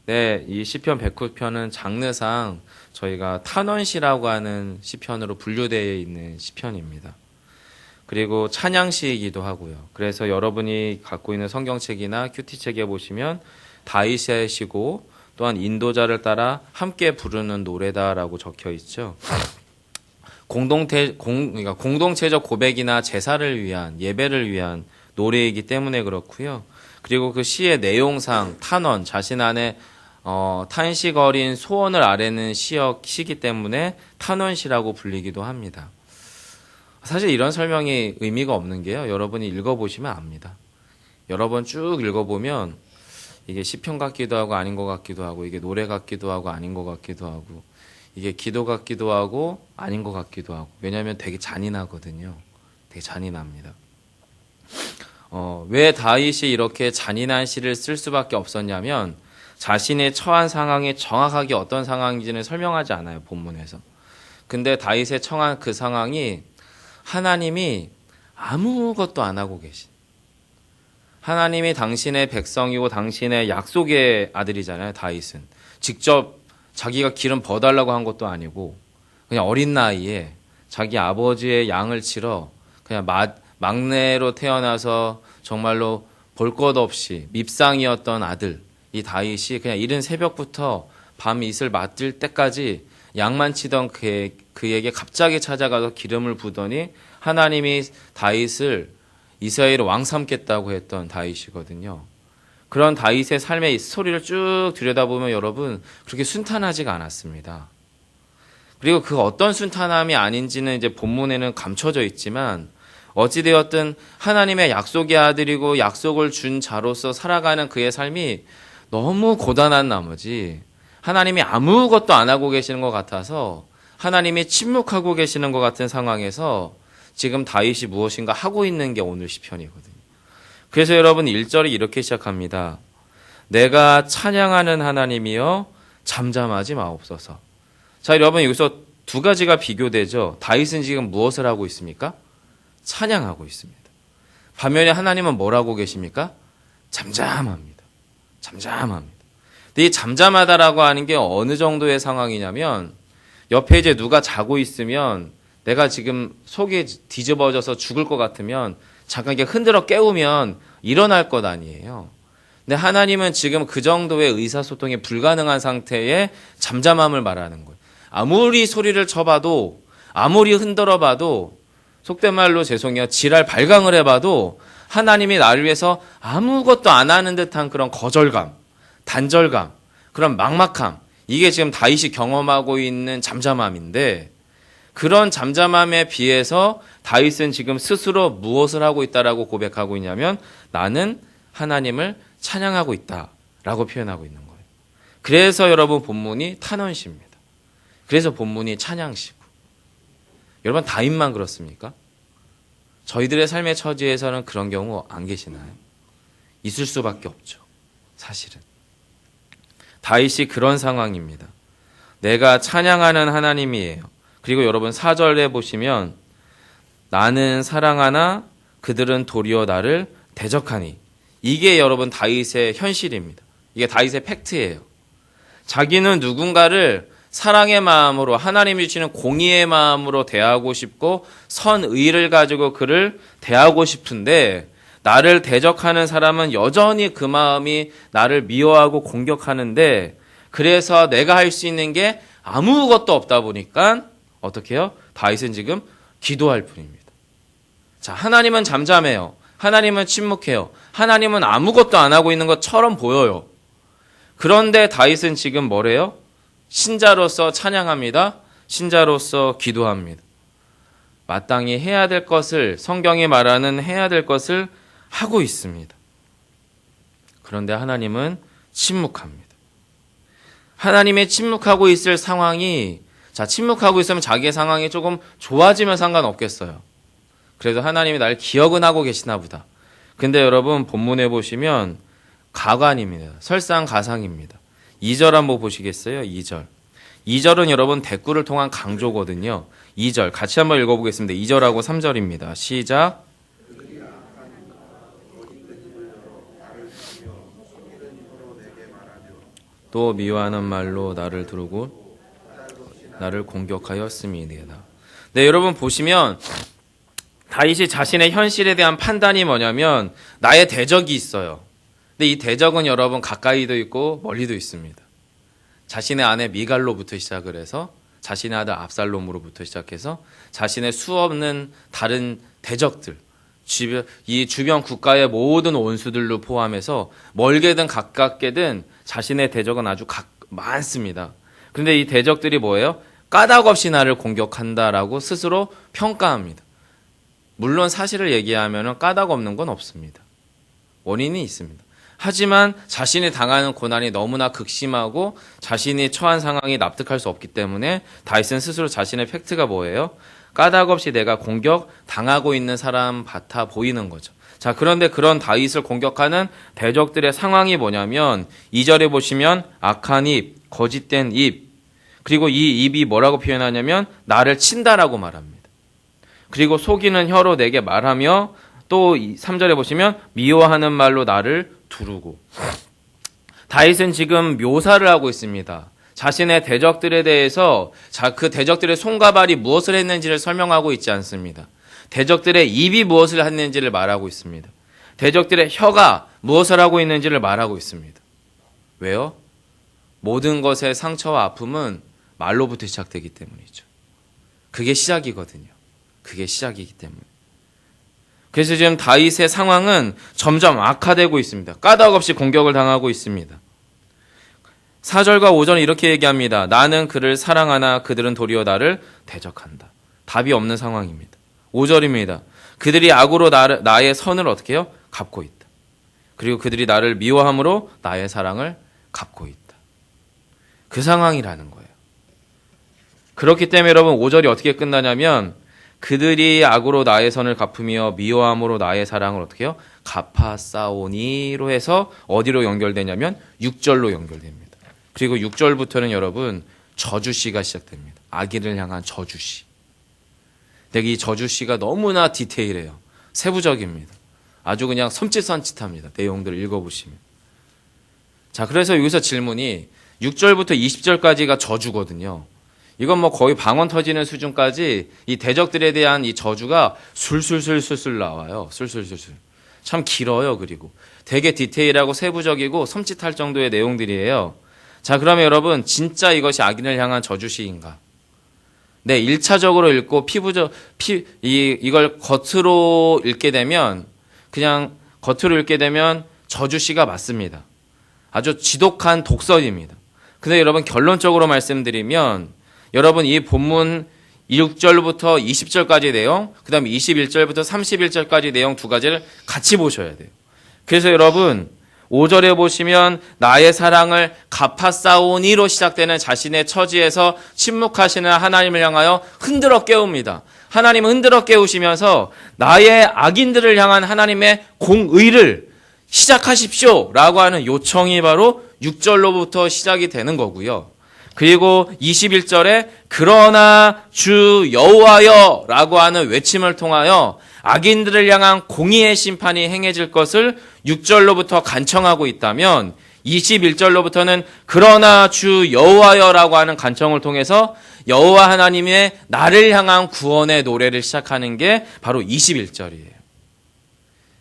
네, 이 시편 109편은 장르상 저희가 탄원시라고 하는 시편으로 분류되어 있는 시편입니다. 그리고 찬양시이기도 하고요. 그래서 여러분이 갖고 있는 성경책이나 큐티책에 보시면 다윗의 시고 또한 인도자를 따라 함께 부르는 노래다라고 적혀 있죠. 그러니까 공동체적 고백이나 제사를 위한 예배를 위한 노래이기 때문에 그렇고요. 그리고 그 시의 내용상 탄원, 자신 안에 탄식 어린 소원을 아뢰는 시기 때문에 탄원시라고 불리기도 합니다. 사실 이런 설명이 의미가 없는 게요. 여러분이 읽어보시면 압니다. 여러 번 쭉 읽어보면 이게 시편 같기도 하고 아닌 것 같기도 하고 이게 노래 같기도 하고 아닌 것 같기도 하고 이게 기도 같기도 하고 아닌 것 같기도 하고 왜냐하면 되게 잔인하거든요. 되게 잔인합니다. 왜 다윗이 이렇게 잔인한 시를 쓸 수밖에 없었냐면 자신의 처한 상황이 정확하게 어떤 상황인지는 설명하지 않아요. 본문에서. 근데 다윗의 처한 그 상황이 하나님이 아무것도 안 하고 계신, 하나님이 당신의 백성이고 당신의 약속의 아들이잖아요. 다윗은 직접 자기가 기름 버달라고 한 것도 아니고 그냥 어린 나이에 자기 아버지의 양을 치러 그냥 막내로 태어나서 정말로 볼 것 없이 밉상이었던 아들 이 다윗이 그냥 이른 새벽부터 밤 이슬 맞을 때까지 양만 치던 그에게 갑자기 찾아가서 기름을 부더니 하나님이 다윗을 이스라엘의 왕 삼겠다고 했던 다윗이거든요. 그런 다윗의 삶의 스토리를 쭉 들여다보면 여러분 그렇게 순탄하지가 않았습니다. 그리고 그 어떤 순탄함이 아닌지는 이제 본문에는 감춰져 있지만 어찌되었든 하나님의 약속의 아들이고 약속을 준 자로서 살아가는 그의 삶이 너무 고단한 나머지 하나님이 아무것도 안 하고 계시는 것 같아서 하나님이 침묵하고 계시는 것 같은 상황에서 지금 다윗이 무엇인가 하고 있는 게 오늘 시편이거든요. 그래서 여러분 1절이 이렇게 시작합니다. 내가 찬양하는 하나님이여 잠잠하지 마옵소서. 자, 여러분 여기서 두 가지가 비교되죠. 다윗은 지금 무엇을 하고 있습니까? 찬양하고 있습니다. 반면에 하나님은 뭘 하고 계십니까? 잠잠합니다. 잠잠합니다. 근데 이 잠잠하다라고 하는 게 어느 정도의 상황이냐면 옆에 이제 누가 자고 있으면 내가 지금 속이 뒤집어져서 죽을 것 같으면 잠깐 이렇게 흔들어 깨우면 일어날 것 아니에요. 근데 하나님은 지금 그 정도의 의사소통이 불가능한 상태의 잠잠함을 말하는 거예요. 아무리 소리를 쳐봐도 아무리 흔들어봐도 속된 말로 죄송해요. 지랄 발광을 해봐도 하나님이 나를 위해서 아무것도 안 하는 듯한 그런 거절감, 단절감, 그런 막막함 이게 지금 다윗이 경험하고 있는 잠잠함인데 그런 잠잠함에 비해서 다윗은 지금 스스로 무엇을 하고 있다라고 고백하고 있냐면 나는 하나님을 찬양하고 있다라고 표현하고 있는 거예요. 그래서 여러분 본문이 탄원시입니다. 그래서 본문이 찬양시고 여러분 다윗만 그렇습니까? 저희들의 삶의 처지에서는 그런 경우 안 계시나요? 있을 수밖에 없죠. 사실은. 다윗이 그런 상황입니다. 내가 찬양하는 하나님이에요. 그리고 여러분 4절에 보시면 나는 사랑하나 그들은 도리어 나를 대적하니 이게 여러분 다윗의 현실입니다. 이게 다윗의 팩트예요. 자기는 누군가를 사랑의 마음으로 하나님이 주시는 공의의 마음으로 대하고 싶고 선의를 가지고 그를 대하고 싶은데 나를 대적하는 사람은 여전히 그 마음이 나를 미워하고 공격하는데 그래서 내가 할 수 있는 게 아무것도 없다 보니까 어떻게 해요? 다윗은 지금 기도할 뿐입니다. 자, 하나님은 잠잠해요. 하나님은 침묵해요. 하나님은 아무것도 안 하고 있는 것처럼 보여요. 그런데 다윗은 지금 뭐래요? 신자로서 찬양합니다. 신자로서 기도합니다. 마땅히 해야 될 것을 성경이 말하는 해야 될 것을 하고 있습니다. 그런데 하나님은 침묵합니다. 하나님의 침묵하고 있을 상황이 자, 침묵하고 있으면 자기의 상황이 조금 좋아지면 상관없겠어요. 그래도 하나님이 날 기억은 하고 계시나 보다. 근데 여러분 본문에 보시면 가관입니다. 설상가상입니다. 2절 한번 보시겠어요? 2절. 2절은 여러분 대꾸를 통한 강조거든요. 2절 같이 한번 읽어보겠습니다. 2절하고 3절입니다. 시작. 또 미워하는 말로 나를 두르고 나를 공격하였음이니이다. 네, 여러분 보시면 다윗이 자신의 현실에 대한 판단이 뭐냐면 나의 대적이 있어요. 근데 이 대적은 여러분 가까이도 있고 멀리도 있습니다. 자신의 아내 미갈로부터 시작을 해서 자신의 아들 압살롬으로부터 시작해서 자신의 수없는 다른 대적들, 이 주변 국가의 모든 원수들로 포함해서 멀게든 가깝게든 자신의 대적은 아주 많습니다. 그런데 이 대적들이 뭐예요? 까닭없이 나를 공격한다라고 스스로 평가합니다. 물론 사실을 얘기하면 까닭 없는 건 없습니다. 원인이 있습니다. 하지만 자신이 당하는 고난이 너무나 극심하고 자신이 처한 상황이 납득할 수 없기 때문에 다윗은 스스로 자신의 팩트가 뭐예요? 까닭없이 내가 공격당하고 있는 사람 같아 보이는 거죠. 자, 그런데 그런 다윗을 공격하는 대적들의 상황이 뭐냐면 2절에 보시면 악한 입, 거짓된 입, 그리고 이 입이 뭐라고 표현하냐면 나를 친다라고 말합니다. 그리고 속이는 혀로 내게 말하며 또 3절에 보시면 미워하는 말로 나를 두르고. 다윗은 지금 묘사를 하고 있습니다. 자신의 대적들에 대해서 그 대적들의 손과 발이 무엇을 했는지를 설명하고 있지 않습니다. 대적들의 입이 무엇을 했는지를 말하고 있습니다. 대적들의 혀가 무엇을 하고 있는지를 말하고 있습니다. 왜요? 모든 것의 상처와 아픔은 말로부터 시작되기 때문이죠. 그게 시작이거든요. 그게 시작이기 때문에. 그래서 지금 다윗의 상황은 점점 악화되고 있습니다. 까닭없이 공격을 당하고 있습니다. 4절과 5절은 이렇게 얘기합니다. 나는 그를 사랑하나 그들은 도리어 나를 대적한다. 답이 없는 상황입니다. 5절입니다. 그들이 악으로 나의 선을 어떻게 해요? 갚고 있다. 그리고 그들이 나를 미워함으로 나의 사랑을 갚고 있다. 그 상황이라는 거예요. 그렇기 때문에 여러분 5절이 어떻게 끝나냐면 그들이 악으로 나의 선을 갚으며 미워함으로 나의 사랑을 어떻게 해요? 갚아싸오니로 해서 어디로 연결되냐면 6절로 연결됩니다. 그리고 6절부터는 여러분 저주시가 시작됩니다. 악인을 향한 저주시. 근데 이 저주시가 너무나 디테일해요. 세부적입니다. 아주 그냥 섬찟섬찟합니다. 내용들을 읽어보시면. 자, 그래서 여기서 질문이 6절부터 20절까지가 저주거든요. 이건 뭐 거의 방언 터지는 수준까지 이 대적들에 대한 이 저주가 술술술술술 나와요. 술술술술. 참 길어요. 그리고 되게 디테일하고 세부적이고 섬찟할 정도의 내용들이에요. 자, 그러면 여러분 진짜 이것이 악인을 향한 저주시인가? 네, 1차적으로 읽고 이걸 겉으로 읽게 되면 그냥 겉으로 읽게 되면 저주시가 맞습니다. 아주 지독한 독설입니다. 근데 여러분 결론적으로 말씀드리면 여러분 이 본문 6절부터 20절까지 내용, 그 다음에 21절부터 31절까지 내용 두 가지를 같이 보셔야 돼요. 그래서 여러분 5절에 보시면 나의 사랑을 갚아싸오니로 시작되는 자신의 처지에서 침묵하시는 하나님을 향하여 흔들어 깨웁니다. 하나님은 흔들어 깨우시면서 나의 악인들을 향한 하나님의 공의를 시작하십시오 라고 하는 요청이 바로 6절로부터 시작이 되는 거고요. 그리고 21절에 그러나 주 여호와여 라고 하는 외침을 통하여 악인들을 향한 공의의 심판이 행해질 것을 6절로부터 간청하고 있다면 21절로부터는 그러나 주 여호와여라고 하는 간청을 통해서 여호와 하나님의 나를 향한 구원의 노래를 시작하는 게 바로 21절이에요.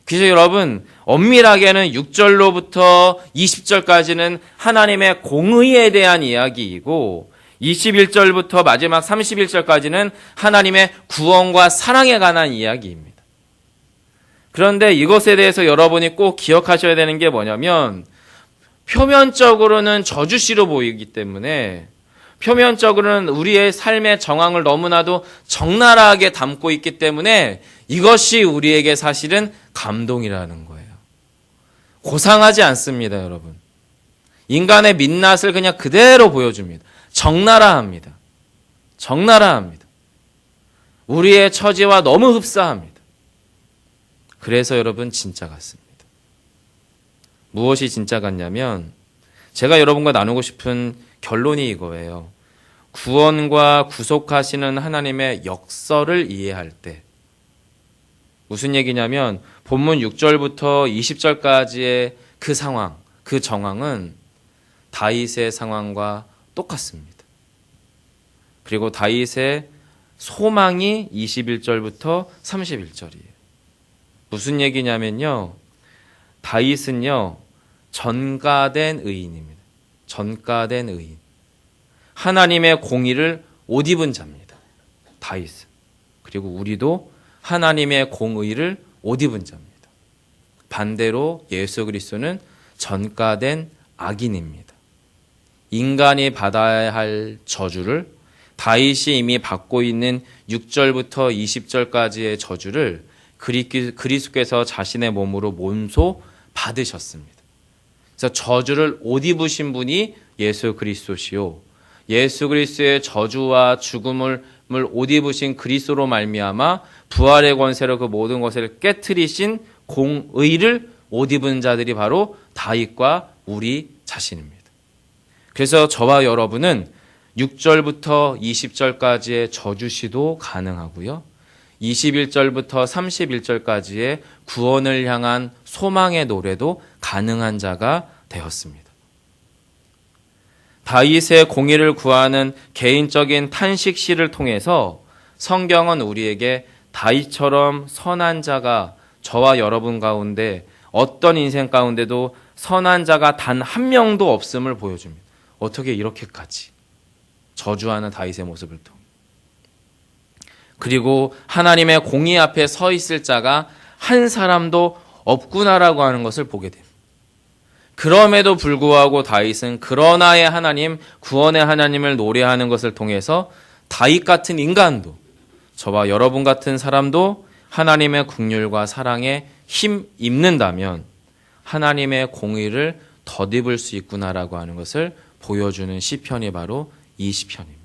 그래서 여러분 엄밀하게는 6절로부터 20절까지는 하나님의 공의에 대한 이야기이고 21절부터 마지막 31절까지는 하나님의 구원과 사랑에 관한 이야기입니다. 그런데 이것에 대해서 여러분이 꼭 기억하셔야 되는 게 뭐냐면 표면적으로는 저주시로 보이기 때문에 표면적으로는 우리의 삶의 정황을 너무나도 적나라하게 담고 있기 때문에 이것이 우리에게 사실은 감동이라는 거예요. 고상하지 않습니다, 여러분. 인간의 민낯을 그냥 그대로 보여줍니다. 적나라합니다. 적나라합니다. 우리의 처지와 너무 흡사합니다. 그래서 여러분 진짜 같습니다. 무엇이 진짜 같냐면 제가 여러분과 나누고 싶은 결론이 이거예요. 구원과 구속하시는 하나님의 역설을 이해할 때 무슨 얘기냐면 본문 6절부터 20절까지의 그 상황, 그 정황은 다윗의 상황과 똑같습니다. 그리고 다윗의 소망이 21절부터 31절이에요. 무슨 얘기냐면요. 다윗은요. 전가된 의인입니다. 전가된 의인. 하나님의 공의를 옷 입은 자입니다. 다윗은. 그리고 우리도 하나님의 공의를 옷 입은 자입니다. 반대로 예수 그리스도는 전가된 악인입니다. 인간이 받아야 할 저주를 다윗이 이미 받고 있는 6절부터 20절까지의 저주를 그리스도께서 자신의 몸으로 몸소 받으셨습니다. 그래서 저주를 옷 입으신 분이 예수 그리스도시요. 예수 그리스도의 저주와 죽음을 옷 입으신 그리스도로 말미암아 부활의 권세로 그 모든 것을 깨트리신 공의를 옷 입은 자들이 바로 다윗과 우리 자신입니다. 그래서 저와 여러분은 6절부터 20절까지의 저주시도 가능하고요. 21절부터 31절까지의 구원을 향한 소망의 노래도 가능한 자가 되었습니다. 다윗의 공의를 구하는 개인적인 탄식시를 통해서 성경은 우리에게 다윗처럼 선한 자가 저와 여러분 가운데 어떤 인생 가운데도 선한 자가 단 한 명도 없음을 보여줍니다. 어떻게 이렇게까지 저주하는 다윗의 모습을 통해. 그리고 하나님의 공의 앞에 서 있을 자가 한 사람도 없구나라고 하는 것을 보게 됩니다. 그럼에도 불구하고 다윗은 그러나의 하나님, 구원의 하나님을 노래하는 것을 통해서 다윗 같은 인간도, 저와 여러분 같은 사람도 하나님의 긍휼과 사랑에 힘 입는다면 하나님의 공의를 덧입을 수 있구나라고 하는 것을 보여주는 시편이 바로 이 시편입니다.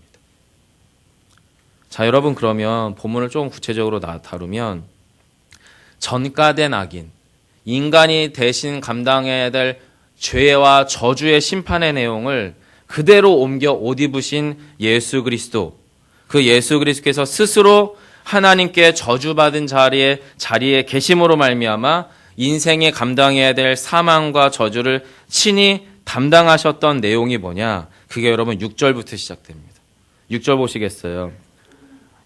자, 여러분, 그러면 본문을 조금 구체적으로 다루면 전가된 악인, 인간이 대신 감당해야 될 죄와 저주의 심판의 내용을 그대로 옮겨 옷 입으신 예수 그리스도, 그 예수 그리스도께서 스스로 하나님께 저주받은 자리에 계심으로 말미암아 인생에 감당해야 될 사망과 저주를 친히 담당하셨던 내용이 뭐냐? 그게 여러분 6절부터 시작됩니다. 6절 보시겠어요?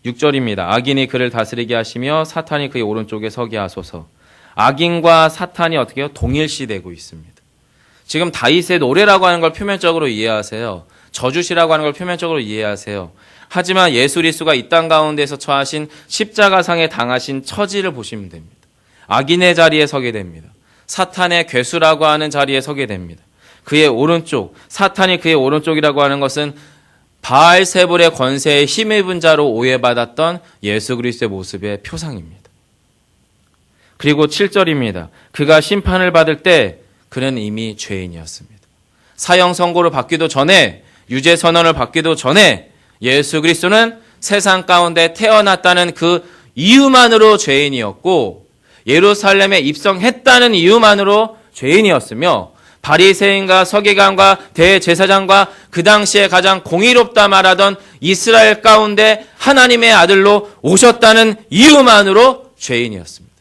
6절입니다. 악인이 그를 다스리게 하시며 사탄이 그의 오른쪽에 서게 하소서. 악인과 사탄이 어떻게 해요? 동일시되고 있습니다. 지금 다윗의 노래라고 하는 걸 표면적으로 이해하세요. 저주시라고 하는 걸 표면적으로 이해하세요. 하지만 예수 그리스도가 이 땅 가운데서 처하신 십자가상에 당하신 처지를 보시면 됩니다. 악인의 자리에 서게 됩니다. 사탄의 괴수라고 하는 자리에 서게 됩니다. 그의 오른쪽, 사탄이 그의 오른쪽이라고 하는 것은 바알세불의 권세에 힘입은 자로 오해받았던 예수 그리스도의 모습의 표상입니다. 그리고 7절입니다. 그가 심판을 받을 때 그는 이미 죄인이었습니다. 사형 선고를 받기도 전에, 유죄 선언을 받기도 전에 예수 그리스도는 세상 가운데 태어났다는 그 이유만으로 죄인이었고 예루살렘에 입성했다는 이유만으로 죄인이었으며 바리새인과 서기관과 대제사장과 그 당시에 가장 공의롭다 말하던 이스라엘 가운데 하나님의 아들로 오셨다는 이유만으로 죄인이었습니다.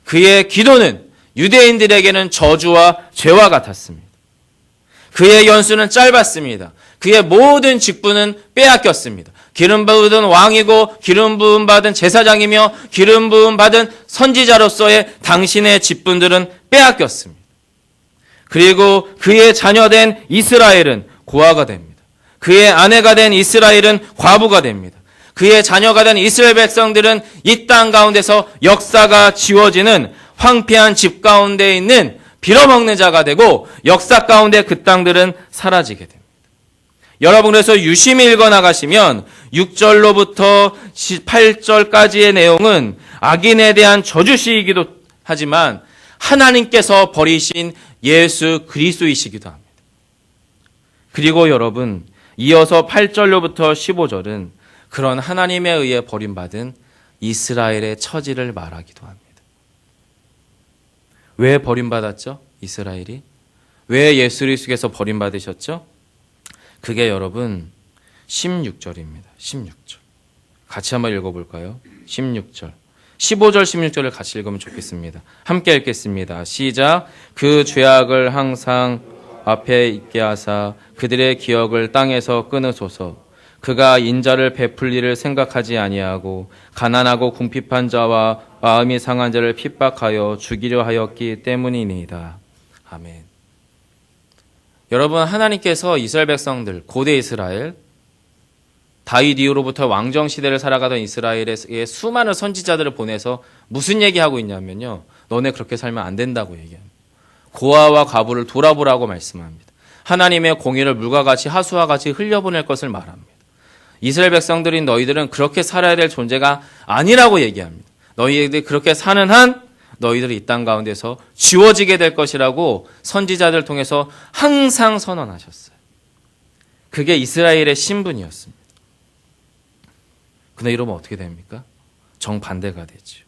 그의 기도는 유대인들에게는 저주와 죄와 같았습니다. 그의 연수는 짧았습니다. 그의 모든 직분은 빼앗겼습니다. 기름 부은 왕이고 기름 부음 받은 제사장이며 기름 부음 받은 선지자로서의 당신의 직분들은 빼앗겼습니다. 그리고 그의 자녀된 이스라엘은 고아가 됩니다. 그의 아내가 된 이스라엘은 과부가 됩니다. 그의 자녀가 된 이스라엘 백성들은 이 땅 가운데서 역사가 지워지는 황폐한 집 가운데 있는 빌어먹는 자가 되고 역사 가운데 그 땅들은 사라지게 됩니다. 여러분, 그래서 유심히 읽어나가시면 6절로부터 8절까지의 내용은 악인에 대한 저주시이기도 하지만 하나님께서 버리신 예수 그리스도이시기도 합니다. 그리고 여러분, 이어서 8절로부터 15절은 그런 하나님에 의해 버림받은 이스라엘의 처지를 말하기도 합니다. 왜 버림받았죠? 이스라엘이? 왜 예수 그리스도께서 버림받으셨죠? 그게 여러분 16절입니다. 16절. 같이 한번 읽어볼까요? 16절. 15절, 16절을 같이 읽으면 좋겠습니다. 함께 읽겠습니다. 시작. 그 죄악을 항상 앞에 있게 하사 그들의 기억을 땅에서 끊으소서. 그가 인자를 베풀 일을 생각하지 아니하고 가난하고 궁핍한 자와 마음이 상한 자를 핍박하여 죽이려 하였기 때문이니이다. 아멘. 여러분, 하나님께서 이스라엘 백성들, 고대 이스라엘, 다윗 이후로부터 왕정 시대를 살아가던 이스라엘의 수많은 선지자들을 보내서 무슨 얘기하고 있냐면요, 너네 그렇게 살면 안 된다고 얘기합니다. 고아와 과부를 돌아보라고 말씀합니다. 하나님의 공의를 물과 같이 하수와 같이 흘려보낼 것을 말합니다. 이스라엘 백성들인 너희들은 그렇게 살아야 될 존재가 아니라고 얘기합니다. 너희들이 그렇게 사는 한 너희들이 이 땅 가운데서 지워지게 될 것이라고 선지자들 통해서 항상 선언하셨어요. 그게 이스라엘의 신분이었습니다. 근데 이러면 어떻게 됩니까? 정반대가 되죠.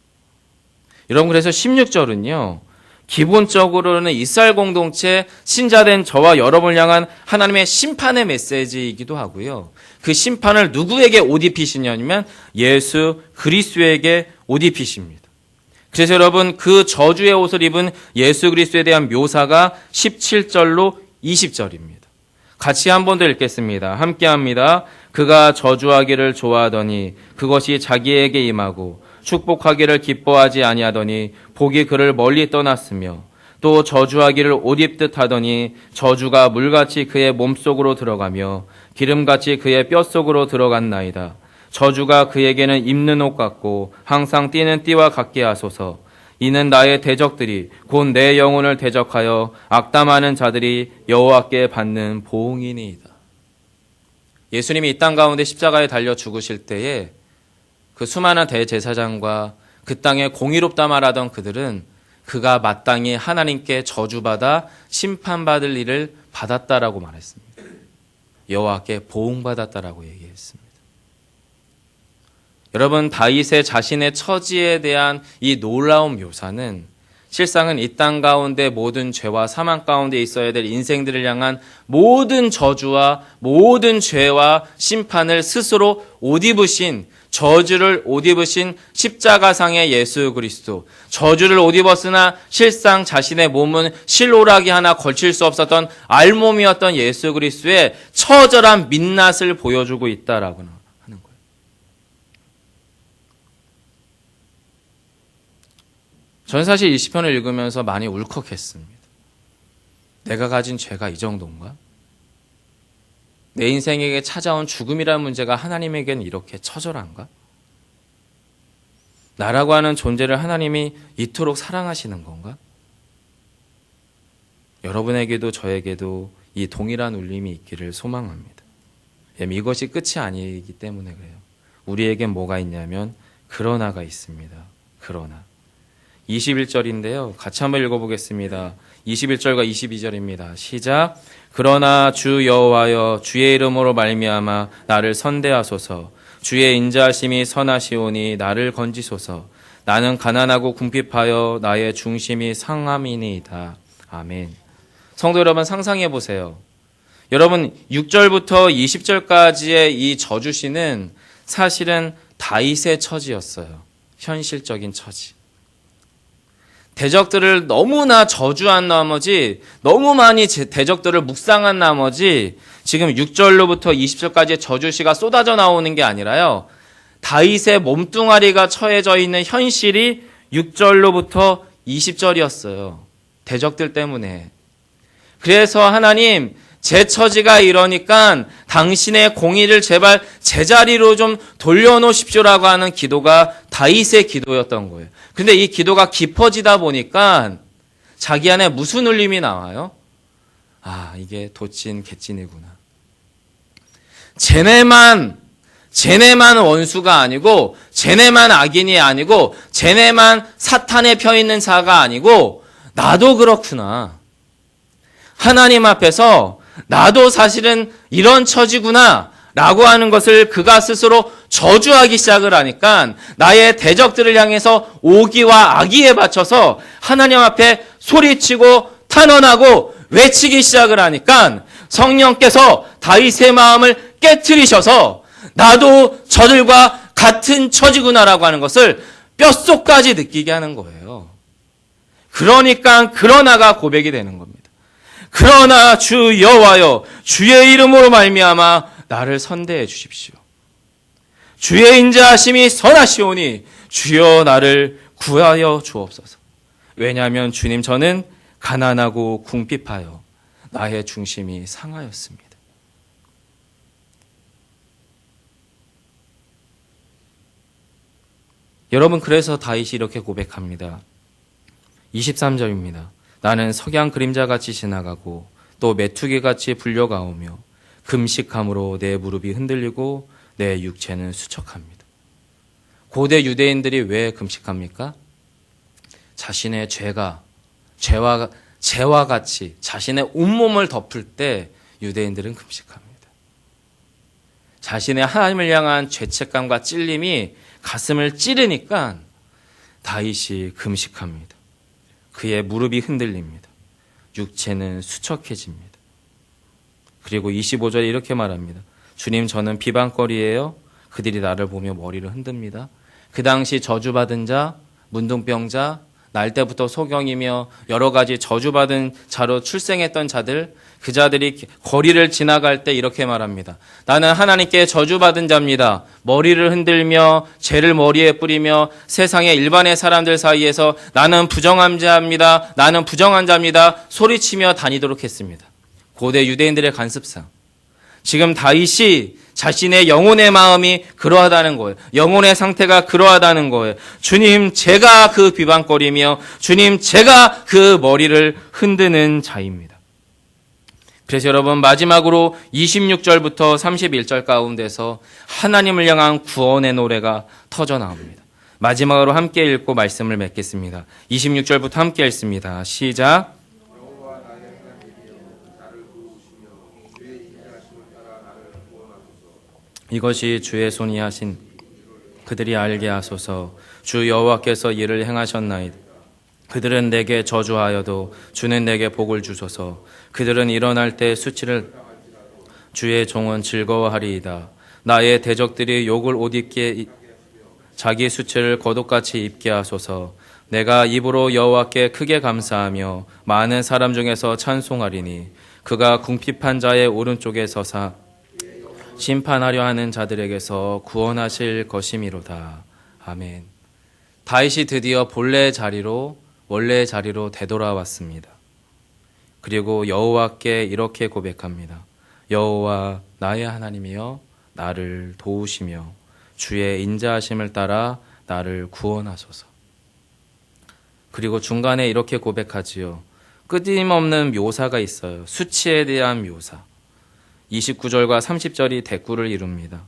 여러분, 그래서 16절은요, 기본적으로는 이스라엘 공동체 신자된 저와 여러분을 향한 하나님의 심판의 메시지이기도 하고요. 그 심판을 누구에게 옷 입히시냐면 예수 그리스도에게 옷 입히십니다. 그래서 여러분, 그 저주의 옷을 입은 예수 그리스도에 대한 묘사가 17절로 20절입니다. 같이 한 번 더 읽겠습니다. 함께합니다. 그가 저주하기를 좋아하더니 그것이 자기에게 임하고 축복하기를 기뻐하지 아니하더니 복이 그를 멀리 떠났으며 또 저주하기를 옷 입듯 하더니 저주가 물같이 그의 몸속으로 들어가며 기름같이 그의 뼛속으로 들어갔나이다. 저주가 그에게는 입는 옷 같고 항상 띠는 띠와 같게 하소서. 이는 나의 대적들이 곧 내 영혼을 대적하여 악담하는 자들이 여호와께 받는 보응이니이다. 예수님이 이 땅 가운데 십자가에 달려 죽으실 때에 그 수많은 대제사장과 그 땅에 공의롭다 말하던 그들은 그가 마땅히 하나님께 저주받아 심판받을 일을 받았다라고 말했습니다. 여호와께 보응받았다라고 얘기했습니다. 여러분, 다윗의 자신의 처지에 대한 이 놀라운 묘사는 실상은 이 땅 가운데 모든 죄와 사망 가운데 있어야 될 인생들을 향한 모든 저주와 모든 죄와 심판을 스스로 옷 입으신, 저주를 옷 입으신 십자가상의 예수 그리스도, 저주를 옷 입었으나 실상 자신의 몸은 실오라기 하나 걸칠 수 없었던 알몸이었던 예수 그리스도의 처절한 민낯을 보여주고 있다라고 하는 거예요. 저는 사실 이 시편을 읽으면서 많이 울컥했습니다. 내가 가진 죄가 이 정도인가? 내 인생에게 찾아온 죽음이라는 문제가 하나님에게는 이렇게 처절한가? 나라고 하는 존재를 하나님이 이토록 사랑하시는 건가? 여러분에게도 저에게도 이 동일한 울림이 있기를 소망합니다. 이것이 끝이 아니기 때문에 그래요. 우리에겐 뭐가 있냐면 그러나가 있습니다. 그러나. 21절인데요. 같이 한번 읽어보겠습니다. 21절과 22절입니다. 시작. 그러나 주 여호와여 주의 이름으로 말미암아 나를 선대하소서. 주의 인자하심이 선하시오니 나를 건지소서. 나는 가난하고 궁핍하여 나의 중심이 상함이니이다. 아멘. 성도 여러분, 상상해 보세요. 여러분, 6절부터 20절까지의 이 저주시는 사실은 다윗의 처지였어요. 현실적인 처지. 대적들을 너무나 저주한 나머지, 너무 많이 대적들을 묵상한 나머지 지금 6절로부터 20절까지의 저주시가 쏟아져 나오는 게 아니라요, 다윗의 몸뚱아리가 처해져 있는 현실이 6절로부터 20절이었어요. 대적들 때문에. 그래서 하나님, 제 처지가 이러니까 당신의 공의를 제발 제자리로 좀 돌려놓으십시오라고 하는 기도가 다윗의 기도였던 거예요. 근데 이 기도가 깊어지다 보니까 자기 안에 무슨 울림이 나와요? 아, 이게 도찐 개찐이구나. 쟤네만 원수가 아니고, 쟤네만 악인이 아니고, 쟤네만 사탄에 펴 있는 자가 아니고 나도 그렇구나. 하나님 앞에서 나도 사실은 이런 처지구나 라고 하는 것을 그가 스스로 저주하기 시작을 하니까 나의 대적들을 향해서 오기와 악의에 바쳐서 하나님 앞에 소리치고 탄원하고 외치기 시작을 하니까 성령께서 다윗의 마음을 깨트리셔서 나도 저들과 같은 처지구나라고 하는 것을 뼛속까지 느끼게 하는 거예요. 그러니까 그러나가 고백이 되는 겁니다. 그러나 주 여호와여, 주의 이름으로 말미암아 나를 선대해 주십시오. 주의 인자하심이 선하시오니 주여 나를 구하여 주옵소서. 왜냐하면 주님, 저는 가난하고 궁핍하여 나의 중심이 상하였습니다. 여러분, 그래서 다윗이 이렇게 고백합니다. 23절입니다. 나는 석양 그림자같이 지나가고 또 메뚜기같이 불려가오며 금식함으로 내 무릎이 흔들리고 내 육체는 수척합니다. 고대 유대인들이 왜 금식합니까? 자신의 죄와 같이 자신의 온몸을 덮을 때 유대인들은 금식합니다. 자신의 하나님을 향한 죄책감과 찔림이 가슴을 찌르니까 다윗이 금식합니다. 그의 무릎이 흔들립니다. 육체는 수척해집니다. 그리고 25절에 이렇게 말합니다. 주님, 저는 비방거리예요. 그들이 나를 보며 머리를 흔듭니다. 그 당시 저주받은 자, 문둥병자, 날 때부터 소경이며 여러 가지 저주받은 자로 출생했던 자들, 그 자들이 거리를 지나갈 때 이렇게 말합니다. 나는 하나님께 저주받은 자입니다. 머리를 흔들며 죄를 머리에 뿌리며 세상의 일반의 사람들 사이에서 나는 부정한 자입니다. 나는 부정한 자입니다. 소리치며 다니도록 했습니다. 고대 유대인들의 관습상. 지금 다윗이 자신의 영혼의 마음이 그러하다는 거예요. 영혼의 상태가 그러하다는 거예요. 주님, 제가 그 비방거리며 주님, 제가 그 머리를 흔드는 자입니다. 그래서 여러분, 마지막으로 26절부터 31절 가운데서 하나님을 향한 구원의 노래가 터져 나옵니다. 마지막으로 함께 읽고 말씀을 맺겠습니다. 26절부터 함께 읽습니다. 시작. 이것이 주의 손이 하신 그들이 알게 하소서. 주 여호와께서 이를 행하셨나이다. 그들은 내게 저주하여도 주는 내게 복을 주소서. 그들은 일어날 때 수치를 주의 종은 즐거워하리이다. 나의 대적들이 욕을 옷 입게 자기 수치를 겉옷같이 입게 하소서. 내가 입으로 여호와께 크게 감사하며 많은 사람 중에서 찬송하리니 그가 궁핍한 자의 오른쪽에 서사 심판하려 하는 자들에게서 구원하실 것이미로다. 아멘. 다윗이 드디어 원래의 자리로 되돌아왔습니다. 그리고 여호와께 이렇게 고백합니다. 여호와 나의 하나님이여, 나를 도우시며 주의 인자하심을 따라 나를 구원하소서. 그리고 중간에 이렇게 고백하지요. 끊임없는 묘사가 있어요. 수치에 대한 묘사. 29절과 30절이 대꾸를 이룹니다.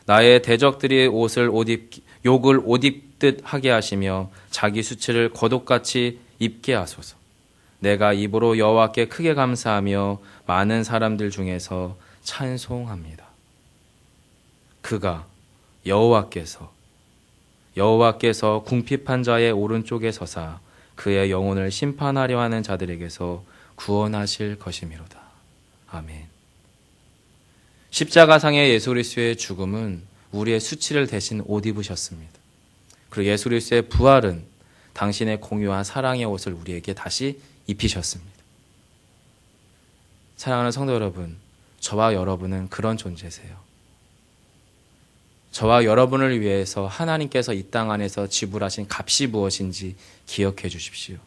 나의 대적들이 욕을 옷 입듯 하게 하시며 자기 수치를 겉옷같이 입게 하소서. 내가 입으로 여호와께 크게 감사하며 많은 사람들 중에서 찬송합니다. 그가 여호와께서 궁핍한 자의 오른쪽에 서사 그의 영혼을 심판하려 하는 자들에게서 구원하실 것이미로다. 아멘. 십자가상의 예수 그리스도의 죽음은 우리의 수치를 대신 옷 입으셨습니다. 그리고 예수 그리스도의 부활은 당신의 공유한 사랑의 옷을 우리에게 다시 입히셨습니다. 사랑하는 성도 여러분, 저와 여러분은 그런 존재세요. 저와 여러분을 위해서 하나님께서 이 땅 안에서 지불하신 값이 무엇인지 기억해 주십시오.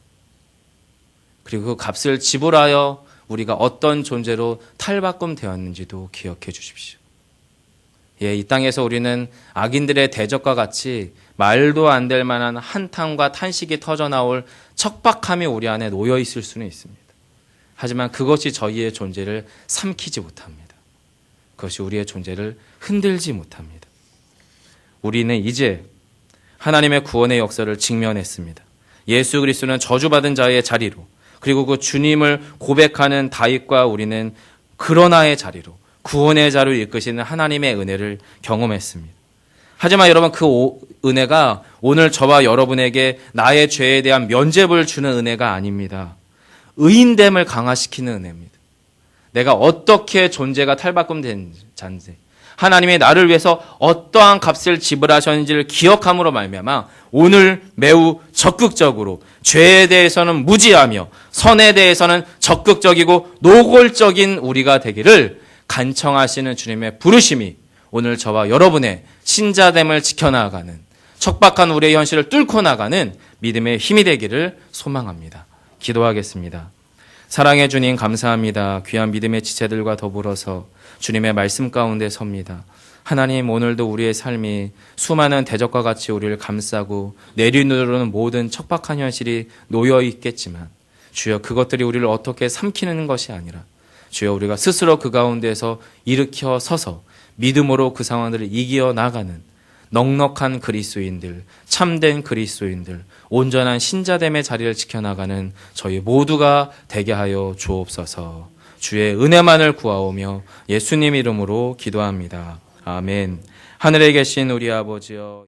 그리고 그 값을 지불하여 우리가 어떤 존재로 탈바꿈되었는지도 기억해 주십시오. 이 땅에서 우리는 악인들의 대적과 같이 말도 안 될 만한 한탄과 탄식이 터져나올 척박함이 우리 안에 놓여 있을 수는 있습니다. 하지만 그것이 저희의 존재를 삼키지 못합니다. 그것이 우리의 존재를 흔들지 못합니다. 우리는 이제 하나님의 구원의 역사를 직면했습니다. 예수 그리스도는 저주받은 자의 자리로, 그리고 그 주님을 고백하는 다윗과 우리는 그러나의 자리로, 구원의 자리로 이끄시는 하나님의 은혜를 경험했습니다. 하지만 여러분, 그 은혜가 오늘 저와 여러분에게 나의 죄에 대한 면죄부를 주는 은혜가 아닙니다. 의인됨을 강화시키는 은혜입니다. 내가 어떻게 존재가 탈바꿈된 자인지, 하나님이 나를 위해서 어떠한 값을 지불하셨는지를 기억함으로 말미암아 오늘 매우 적극적으로 죄에 대해서는 무지하며 선에 대해서는 적극적이고 노골적인 우리가 되기를 간청하시는 주님의 부르심이 오늘 저와 여러분의 신자됨을 지켜나가는 척박한 우리의 현실을 뚫고 나가는 믿음의 힘이 되기를 소망합니다. 기도하겠습니다. 사랑해 주님 감사합니다. 귀한 믿음의 지체들과 더불어서 주님의 말씀 가운데 섭니다. 하나님, 오늘도 우리의 삶이 수많은 대적과 같이 우리를 감싸고 내리누르는 모든 척박한 현실이 놓여 있겠지만 주여, 그것들이 우리를 어떻게 삼키는 것이 아니라 주여, 우리가 스스로 그 가운데서 일으켜 서서 믿음으로 그 상황들을 이겨 나가는 넉넉한 그리스도인들, 참된 그리스도인들, 온전한 신자됨의 자리를 지켜나가는 저희 모두가 되게 하여 주옵소서. 주의 은혜만을 구하오며 예수님 이름으로 기도합니다. 아멘. 하늘에 계신 우리 아버지여,